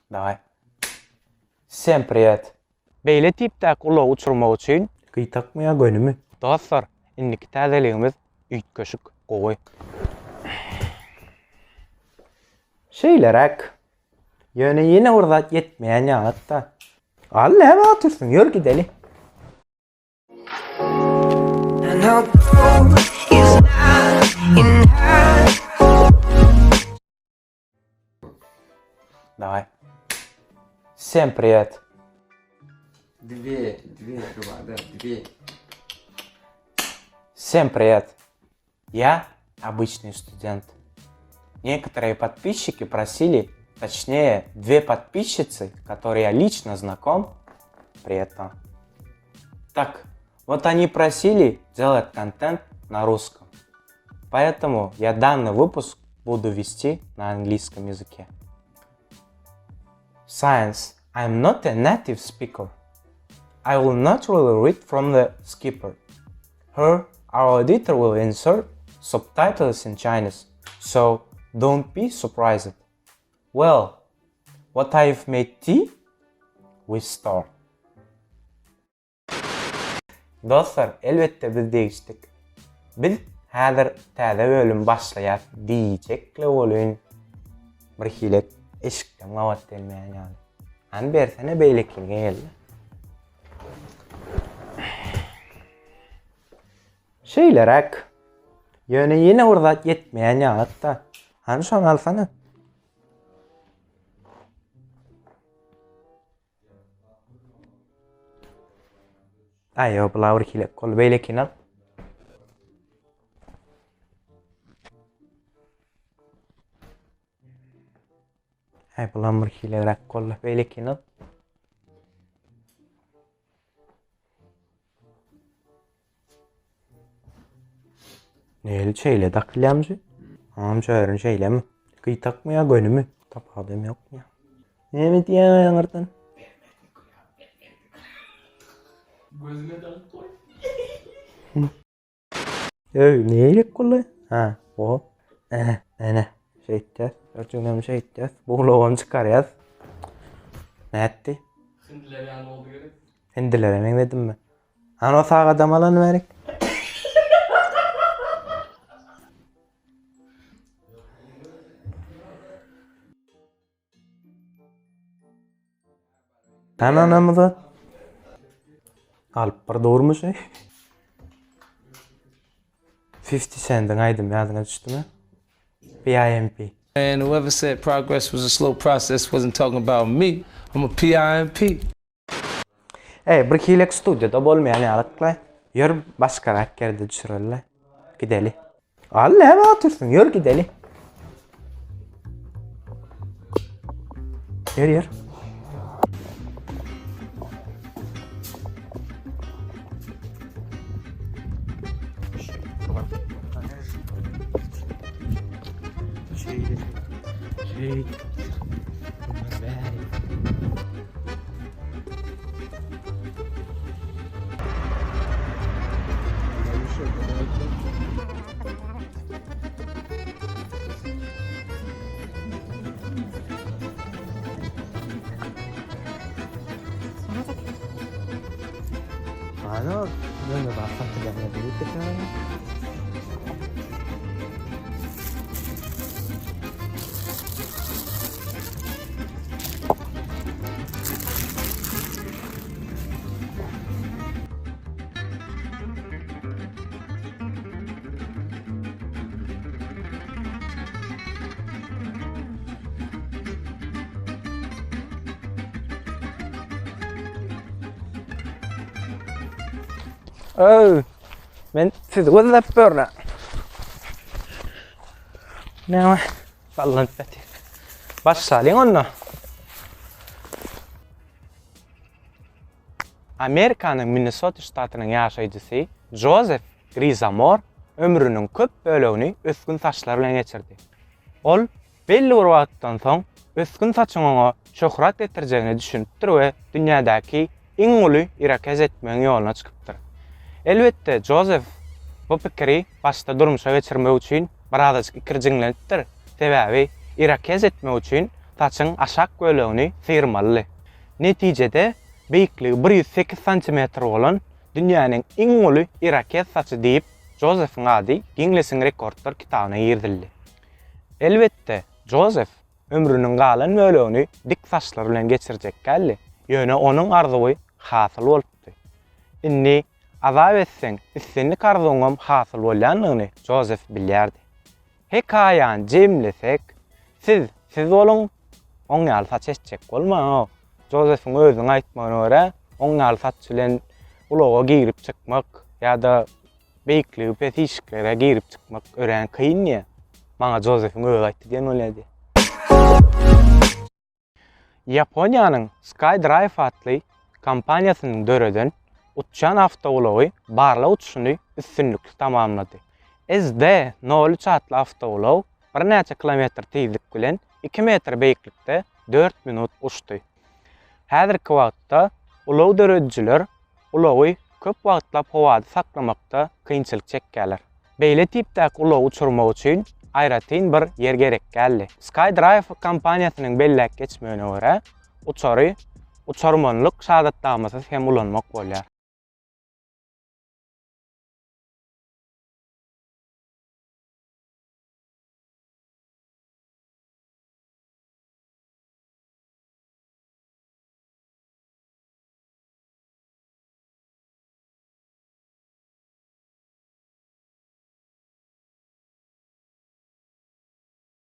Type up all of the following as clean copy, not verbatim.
Давай. Всем привет. Beýle tipde gulla uçurmak üçin Gıytakmaya gönümü. dostlar, indiki täzeliňimiz üýtgeşik gowy. Şeylerek. Yöne yine orada yetmeyen yağıtta. Al ne atıyorsun? Yürü gidelim. Давай. Всем привет. Две трава, да, две. Всем привет. Я обычный студент. Некоторые подписчики просили, точнее, две подписчицы, которые я лично знаком, привет вам. Так, вот они просили делать контент на русском. Поэтому я данный выпуск буду вести на английском языке. Science. I'm not a native speaker. I will naturally read from the skipper. Here, our editor will insert subtitles in Chinese, so don't be surprised. Well, what I've made tea? We start. Dostlar, elbette biz değiştik. Biz häzir täze bölüm başlaýar diýjekle bolyn. Bir hilek eşikden gawat gelmeýän ýaly. An bersene beýlekine geldi. Şeylerek. Yöne yine orada yetmeyen yağıtta. Hani şu an alsana. Ayo bulawur hilek kol beýlekine al. Ay bulan bir hilerek kol beýlekine al. Neyle şeyle takılyamcı? Amca öğren şeyle mi? Gıytakmaya gönümü. Tapadım yok ya. Ne mi diye yanırdan? Gözüne dalıp koy. Neyle kolla? Ha o. Ne? Şey edeceğiz. Örtüğüne şey edeceğiz. Buğulavamı çıkaracağız. Ne etti? Hindiler yani oldu gerek. Hindilere ben dedim mi? Hani o sağ adam alanı verik. Sen anamızı alıp bir doğru mu şey? 50 Cent'in aydım yazına düştü mü? PIMP. And whoever said progress was a slow process wasn't talking about me. I'm a PIMP. Bir hilek stüdyoda bolmayan yalıkla. Yürü başka rak yerde düşürürler. Gideli. Al ne atıyorsun? Yürü gideli. Yürü. Ano, no nabasag ka na dito ka. Men sizi gözlep börne. Ne var? Ballant beti. Başsalyň onda. Amerikanyň Minnesota ştatynyň ýaşaýjysy Joseph Grizamor ömrüniň köp bölegini öskün saçlar bilen geçirdi. Ol belli bir wagtdan soň öskün saçyň oňa şöhrat getirjegini düşünüpdir we dünýädäki iň uly irakez etmeň ýoluna çykypdyr. Elbette Joseph bu pikiri başta durmuşa geçirmek üçin birazajyk ikirjiňlenipdir. Sebäbi irakez etmek üçin taçyň aşak bölegini sıyırmaly. Netijede beýikligi 108 cm bolan dünýäniň iň uly iraket saçy diýip Joseph'in ady Guinness'in rekordlar kitabyna girdildi. Elbetde Joseph ömrünün galan bölegini dik saçlar bilen geçirjek geldi. Ýöne onuň arzuwy hasyl bolupdy. Inni azap etseň, islenlik arzuňam hasyl bolýanlygyny Joseph bilýärdi. Hekaýany jemlesek, siz bolun oňňaly saç etjek bolmaň. Joseph'in özüň aýtmagyna görä, oňňaly saç bilen ulaga girip çykmak ýa-da beýikligi petişiklere girip çykmak ören kıyın ýa. Maňa Joseph'in özü aýtdy diýen bolýardy. Ýaponiýanyň Skydrive atly kompaniýasynyň döreden uçan awtogulagy barla uçuşyny üstünlikli tamamlady. SD-03 atly awtogulag bir näçe kilometr tezlik bilen 2 metr beýiklikde 4 minut uçdy. Häzirki wagtda ulag döredjiler ulagy köp wagtlap howada saklamakda kynçylyk çekýärler. Beýle tipdäki ulagy uçurmak üçin aýratyn bir yer gerek geldi. Skydrive kompaniýasynyň belläp geçmegine görä, uçary uçarmanlyk şahatnamasy hem ulanmak bolýar.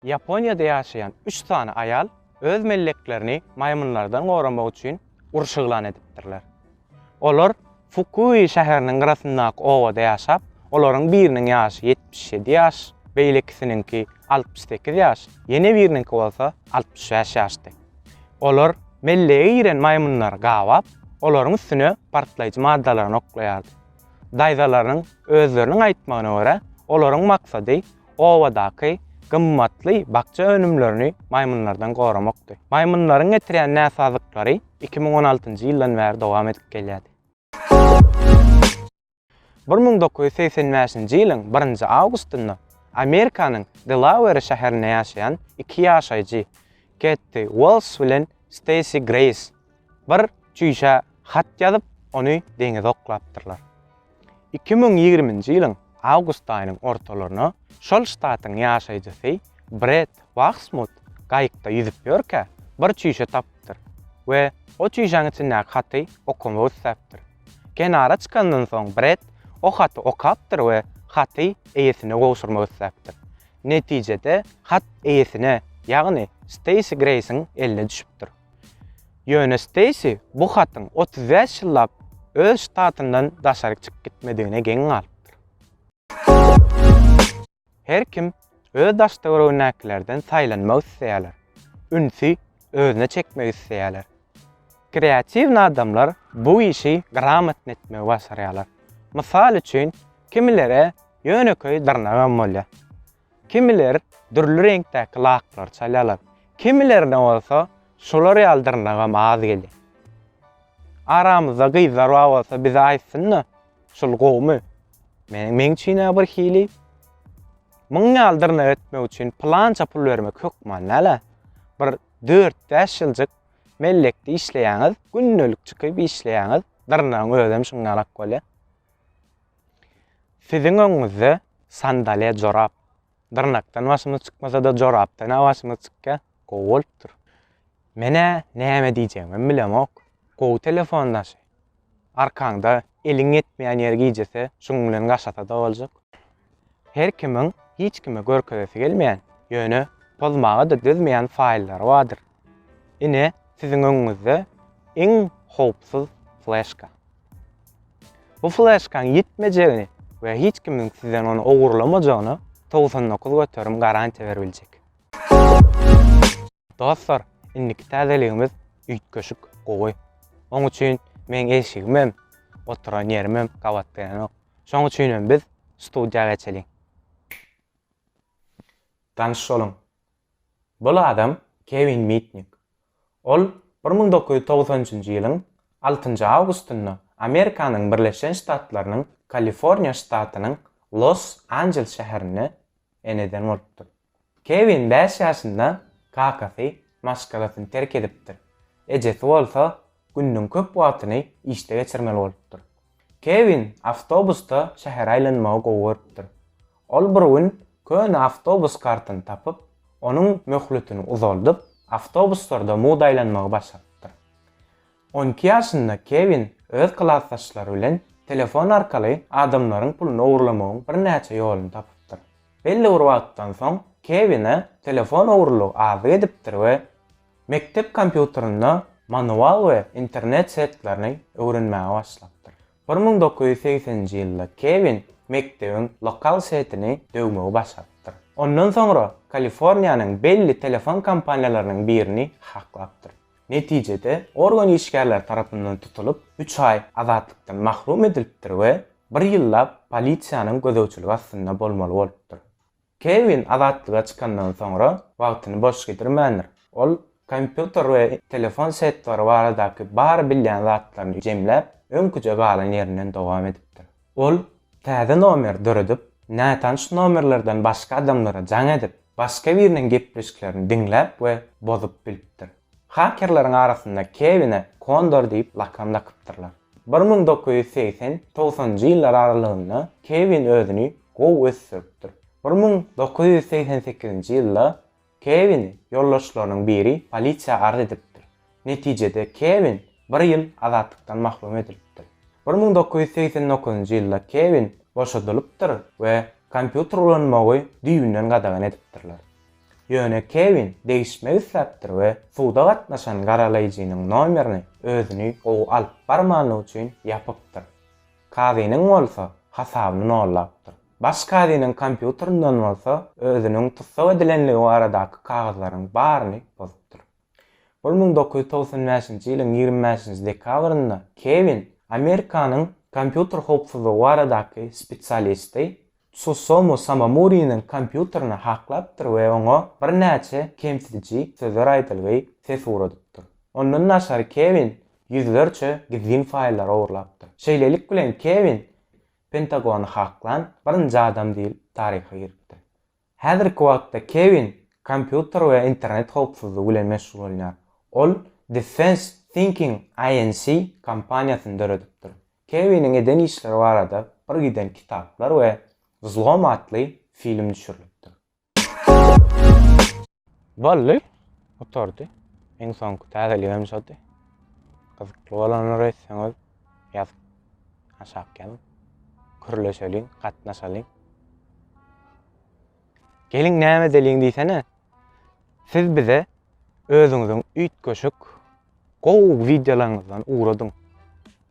Yaponiýada ýaşaýan 3 tane aýal öz melleklerini maymunlardan goramak üçin urşyglan edipdirler. Olar Fukui şäheriniň garasyndaky owada ýaşap, olaryň biriniň ýaşy 77 ýaş, beýlekisininki 68 ýaş, ýene birininki bolsa 65 ýaşdy. Olar mellege giren maymunlar gawap, olaryň üstüne partlaýjy maddalaryny oklaýardy. Daýzalaryň özleriniň aýtmagyna görä, olaryň maksady owadaky gymmatly bakça önümlerini maymunlardan goramakdy. Maymunlaryň getirýän näsazyklary 2016-njy ýyldan bäri dowam edip gelýärdi. 1985-nji ýylyň 1-nji awgustynda Amerikanyň Delaware şäherinde ýaşaýan 2 ýaşaýjy Katie Wells bilen Stacy Grace bir çüýşe hat ýazyp ony deňize oklapdyrlar. 2020-nji ýylyň awgust aýynyň ortalaryna şol ştatyň ýaşaýjysy Brett Waxsmuth gaýykda ýüzüp ýörke bir çüýşe tapdyr we o çüýşeň içindäki haty okumak isläpdir. Kenara çykandan soň Brett o haty okapdyr we haty eýesine gowşurmak isläpdir. Netijede hat eýesine, ýagny Stacy Grace'in eline düşüpdir. Ýöne Stacy bu hatyň 35 ýyllap öz ştatyndan daşaryk çykyp gitmedigine geň alypdyr. Her kim öz daşda görünäklerden saýlanmak isleýärler. Ünsi özüne çekmek isleýärler. Kreatiw adamlar bu işi gramatny etmek başarýarlar. Mysal üçin kimilere ýöneköý dyrnagam bolýar. Kimiler dürli reňkdäki laklar çalýarlar. Kimilerine bolsa şolar ýaly dyrnagam az gelýär. Aramyzda gyzlar bolsa bize aýtsynmy? Şol gowmy? Men çyna bir hili. Müň ýaldyrna etmek üçin plança pul bermek hökman näle? Bir 4-5 ýyldyk mellekde işleýäňiz, günnelik çykyp işleýäňiz, dyrnagyň özem şuňalak bolýar. Siziň öňüňizde sandalye jorap. Dyrnakdan başymy çykmasa-da jorapdan başymy çykka gowulpdyr. Mene näme diýjegimi bilemok. Gow telefondaşy. Arkaňda eliň etmeýän ýer giýjese, şuň bilen gaşata-da boljak. Her kimiň hiç kime görkezesi gelmeýän, ýöne pozmagy da düzmeýän faýllary bardyr. Ine siziň öňüňizde iň howpsuz flashka. Bu flashkaň ýetmejegini we hiç kimiň sizden onu ogurlamajagyny 99 göterim garantiýa beriljek. Dostlar, indiki täzeliğimiz üýtgeşik gowy. Oň üçin men eşigimem, oturan ýerimem gawatdaýanok. Şoň üçin biz studiýaga geçeliň. Tanışalım. Bu adam Kevin Mitnick. Ol 1990-njy ýylyň 6-njy awgustynda Amerikanyň Birleşen Ştatlarynyň Kaliforniýa ştatynyň Los Angeles şäherine eneden bolupdy. Kevin 5 ýaşynda kakasy maşgalasyny terk edipdir. Ejesi bolsa günnüň köp wagtyny işde geçirmeli bolupdyr. Kevin avtobusda şäher aýlanmagy gowurupdyr. Ol bir gün köni avtobus kartyny tapyp, onuň möhletini uzaldyp, avtobuslarda moda aýlanmagy başladypdyr. 12 ýaşynda Kevin öz klassdaşlary bilen telefon arkaly adamlaryň puluny owurlamagyň bir näçe ýoluny tapypdyr. Belli bir wagtdan soň Kevin'e telefon owurlugy azy edipdir we mektep kompýuterinde manual we internet setlerini öwrenmäge başlapdyr. 1980-nji ýylda Kevin mektebiň lokal setini döwmegi başlapdyr. Ondan soňra Kaliforniýanyň belli telefon kompaniýalarynyň birini haklapdyr. Netijede organ işgärler tarapyndan tutulup 3 ay azatlykdan mahrum edilipdir we 1 ýyllap polisiýanyň gözegçiligi astynda bolmaly bolupdyr. Kevin azatlyga çykandan soňra wagtyny boş geçirmändir. Ol kompýuter we telefon setlary baradaky bar bilýän zatlaryny jemläp, öňküje galan ýerinden dowam edipdir. Ol täze nomer döredip, nätanç nomerlerden başga adamlara jaň edip, başga biriniň gepleşiklerini diňläp we bozup bilipdir. Hakerlaryň arasynda Kevin'e Kondor diýip lakam lakypdyrlar. 1980-90-njy ýyllar aralygynda Kevin özüni gow ösüripdir. 1988-nji ýylda Kevin ýollaşlarynyň biri polisiýa arz edipdir. Netijede Kevin 1 ýyl azatlykdan mahrum edilipdir. 1989-njy ýylda Kevin boşadylypdyr we kompýuter ulanmagy düýünden gadagan edipdirler. Ýöne Kevin değişmek isläpdir we suwda gatnaşan garalaýjynyň nomerini özüni o alyp barmaly üçin ýapypdyr. Kazynyň bolsa hasabyny nollapdyr. Başka adamın kompýuterinden bolsa özüniň tutsak edilenligi aradaky kagazlaryň baryny bozupdyr. 1995-nji ýylyň 25-nji dekabrynda Kevin Amerikanyň kompýuter howpsuzlygy aradaky spesialisti Susomu Samamuri'nin kompýuterini haklapdyr we oňa bir näçe kemsitiji sözler aýdylyp ses uradypdyr. Ondan naşary Kevin ýüzlerçe gizlin faýllar owurlapdyr. Şeýlelik bilen Kevin Pentagony haklan birinji adam diýil taryha giripdir. Häzirki wagtda Kevin kompýuter we internet howpsuzlygy bilen meşgul bolýar. Ol Defense Thinking Inc. kompaniýasyny döredipdir. Kevin'in eden işleri barada bir giden kitaplar we Zlom atly film düşürilipdir. Bolly oturdy. Eň soňky täzeligem şody. Gyzykly bolanlar etseňiz ýazyp aşap gelin. Kürleşeliň, gatnaşalyň. Geliň näme edeliň diýsene. Siz bize özüňiziň üýtgeşik gow videolaryňyzdan uradyň.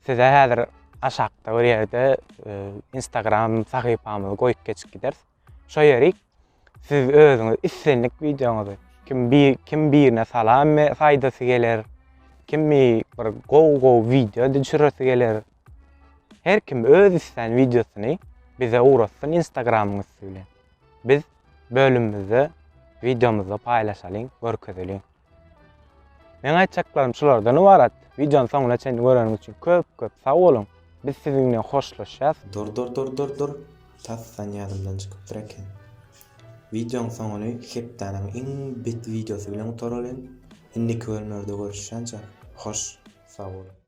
Size häzir aşakda bir ýerde Instagram sahypamyzy goýup geçip gider. Şo ýerik siz özüňiz islenlik videoňyzy kim birine salam faýdasy geler, kim bir gow video düşüresi geler. Her kim öz islen videosyny bize uratsyn Instagramymyz bilen. Biz bölümimizi, videomuzu paýlaşalyň, görkezeliň. Men aýtjaklarym şulardan ibarat. Videonyň soňuna çenli göreniň üçin köp sag bolun. Biz siziň bilen hoşlaşýas. Dur. Tassan ýadymdan çykypdyr eken. Videoň soňuny hepdeniň iň bit videosy bilen utaralyn. Indiki bölümlerde görüşýänçe hoş, sag bolun.